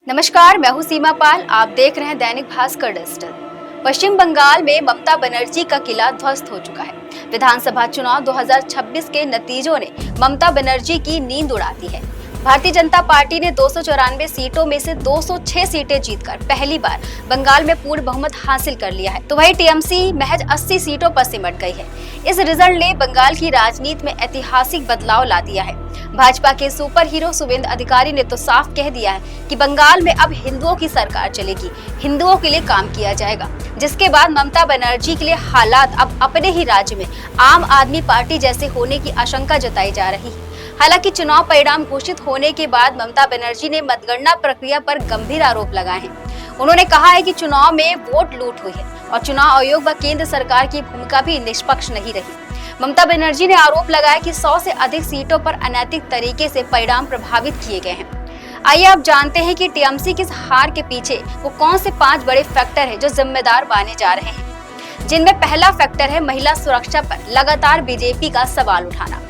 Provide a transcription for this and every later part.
नमस्कार, मैं हूं सीमा पाल। आप देख रहे हैं दैनिक भास्कर डिजिटल। पश्चिम बंगाल में ममता बनर्जी का किला ध्वस्त हो चुका है। विधानसभा चुनाव 2026 के नतीजों ने ममता बनर्जी की नींद उड़ा दी है। भारतीय जनता पार्टी ने 294 सीटों में से 206 सीटें जीतकर पहली बार बंगाल में पूर्ण बहुमत हासिल कर लिया है, तो वही टीएमसी महज 80 सीटों पर सिमट गई है। इस रिजल्ट ने बंगाल की राजनीति में ऐतिहासिक बदलाव ला दिया है। भाजपा के सुपर हीरो शुभेंदु अधिकारी ने तो साफ कह दिया है कि बंगाल में अब हिंदुओं की सरकार चलेगी, हिंदुओं के लिए काम किया जाएगा, जिसके बाद ममता बनर्जी के लिए हालात अब अपने ही राज्य में आम आदमी पार्टी जैसे होने की आशंका जताई जा रही है। हालांकि चुनाव परिणाम घोषित होने के बाद ममता बनर्जी ने मतगणना प्रक्रिया पर गंभीर आरोप लगाए हैं। उन्होंने कहा है कि चुनाव में वोट लूट हुई है और चुनाव आयोग व केंद्र सरकार की भूमिका भी निष्पक्ष नहीं रही। ममता बनर्जी ने आरोप लगाया कि 100 से अधिक सीटों पर अनैतिक तरीके से परिणाम प्रभावित किए गए हैं। आइए आप जानते हैं कि टीएमसी की हार के पीछे वो कौन से 5 बड़े फैक्टर हैं जो जिम्मेदार माने जा रहे हैं, जिनमें पहला फैक्टर है महिला सुरक्षा पर लगातार बीजेपी का सवाल उठाना।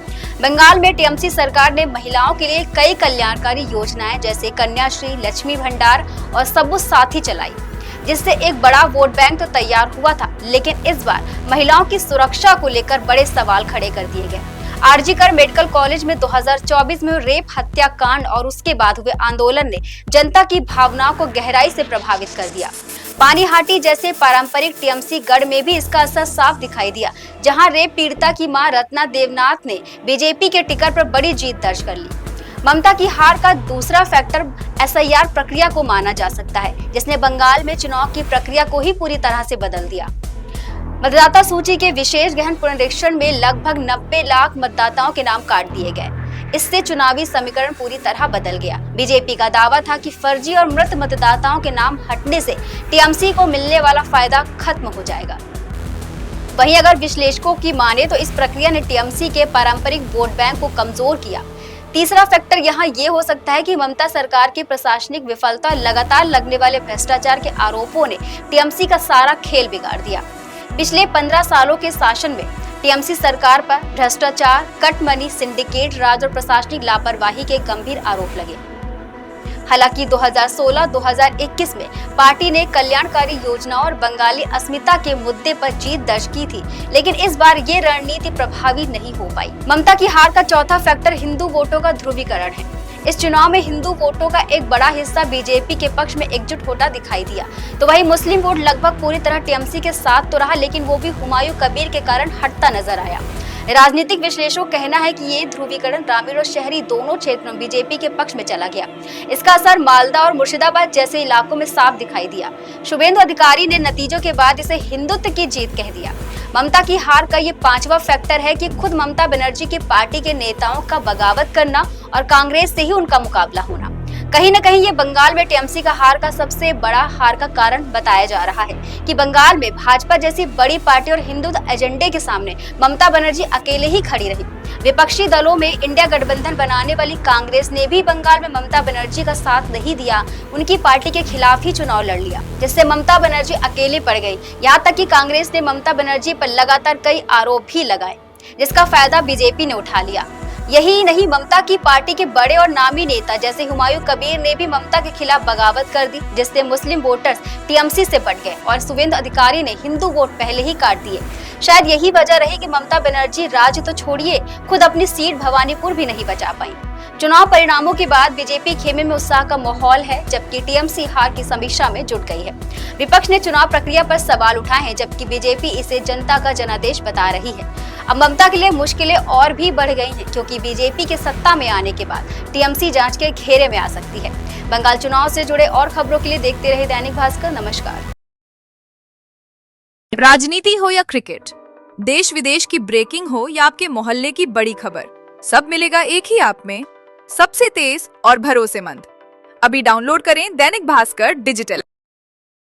बंगाल में टीएमसी सरकार ने महिलाओं के लिए कई कल्याणकारी योजनाएं जैसे कन्याश्री, लक्ष्मी भंडार और सबुज साथी चलाई, जिससे एक बड़ा वोट बैंक तो तैयार हुआ था, लेकिन इस बार महिलाओं की सुरक्षा को लेकर बड़े सवाल खड़े कर दिए गए। आरजीकर मेडिकल कॉलेज में 2024 में रेप हत्याकांड और उसके बाद हुए आंदोलन ने जनता की भावनाओं को गहराई से प्रभावित कर दिया। पानीहाटी जैसे पारंपरिक टीएमसी गढ़ में भी इसका असर साफ दिखाई दिया, जहां रेप पीड़िता की मां रत्ना देवनाथ ने बीजेपी के टिकट पर बड़ी जीत दर्ज कर ली। ममता की हार का दूसरा फैक्टर एसआईआर प्रक्रिया को माना जा सकता है, जिसने बंगाल में चुनाव की प्रक्रिया को ही पूरी तरह से बदल दिया। मतदाता सूची के विशेष गहन पुनरीक्षण में लगभग 90 लाख मतदाताओं के नाम काट दिए गए। इससे चुनावी समीकरण पूरी तरह बदल गया। बीजेपी का दावा था कि फर्जी और मृत मतदाताओं के नाम हटने से टीएमसी को मिलने वाला फायदा खत्म हो जाएगा। वहीं अगर विश्लेषकों की माने तो इस प्रक्रिया ने टीएमसी के पारंपरिक वोट बैंक को कमजोर किया। तीसरा फैक्टर यहाँ ये हो सकता है कि ममता सरकार की प्रशासनिक विफलता और लगातार लगने वाले भ्रष्टाचार के आरोपों ने टीएमसी का सारा खेल बिगाड़ दिया। पिछले 15 सालों के शासन में टीएमसी सरकार पर भ्रष्टाचार, कट मनी, सिंडिकेट राज और प्रशासनिक लापरवाही के गंभीर आरोप लगे। हालांकि 2016-2021 में पार्टी ने कल्याणकारी योजनाओं और बंगाली अस्मिता के मुद्दे पर जीत दर्ज की थी, लेकिन इस बार ये रणनीति प्रभावी नहीं हो पाई। ममता की हार का चौथा फैक्टर हिंदू वोटों का ध्रुवीकरण है। इस चुनाव में हिंदू वोटों का एक बड़ा हिस्सा बीजेपी के पक्ष में एकजुट होता दिखाई दिया, तो वही मुस्लिम वोट लगभग पूरी तरह टीएमसी के साथ तो रहा, लेकिन वो भी हुमायूं कबीर के कारण हटता नजर आया। राजनीतिक विश्लेषकों का कहना है कि ये ध्रुवीकरण ग्रामीण और शहरी दोनों क्षेत्रों में बीजेपी के पक्ष में चला गया। इसका असर मालदा और मुर्शिदाबाद जैसे इलाकों में साफ दिखाई दिया। शुभेंदु अधिकारी ने नतीजों के बाद इसे हिंदुत्व की जीत कह दिया। ममता की हार का ये 5वां फैक्टर है कि खुद ममता बनर्जी की पार्टी के नेताओं का बगावत करना और कांग्रेस से ही उनका मुकाबला होना। कहीं न कहीं ये बंगाल में टीएमसी का हार का सबसे बड़ा हार का कारण बताया जा रहा है कि बंगाल में भाजपा जैसी बड़ी पार्टी और हिंदुत्व एजेंडे के सामने ममता बनर्जी अकेले ही खड़ी रही। विपक्षी दलों में इंडिया गठबंधन बनाने वाली कांग्रेस ने भी बंगाल में ममता बनर्जी का साथ नहीं दिया, उनकी पार्टी के खिलाफ ही चुनाव लड़ लिया, जिससे ममता बनर्जी अकेले पड़ गई। यहाँ तक कि कांग्रेस ने ममता बनर्जी पर लगातार कई आरोप भी लगाए, जिसका फायदा बीजेपी ने उठा लिया। यही नहीं, ममता की पार्टी के बड़े और नामी नेता जैसे हुमायूं कबीर ने भी ममता के खिलाफ बगावत कर दी, जिससे मुस्लिम वोटर्स टीएमसी से बढ़ गए और शुभेंदु अधिकारी ने हिंदू वोट पहले ही काट दिए। शायद यही वजह रही कि ममता बनर्जी राज्य तो छोड़िए, खुद अपनी सीट भवानीपुर भी नहीं बचा पाई। चुनाव परिणामों के बाद बीजेपी खेमे में उत्साह का माहौल है, जबकि टीएमसी हार की समीक्षा में जुट गई है। विपक्ष ने चुनाव प्रक्रिया पर सवाल उठाए हैं, जबकि बीजेपी इसे जनता का जनादेश बता रही है। अब ममता के लिए मुश्किलें और भी बढ़ गई हैं, क्योंकि बीजेपी के सत्ता में आने के बाद टीएमसी जांच के घेरे में आ सकती है। बंगाल चुनाव से जुड़े और खबरों के लिए देखते रहे दैनिक भास्कर। नमस्कार। राजनीति हो या क्रिकेट, देश विदेश की ब्रेकिंग हो या आपके मोहल्ले की बड़ी खबर, सब मिलेगा एक ही ऐप में, सबसे तेज और भरोसेमंद। अभी डाउनलोड करें दैनिक भास्कर डिजिटल।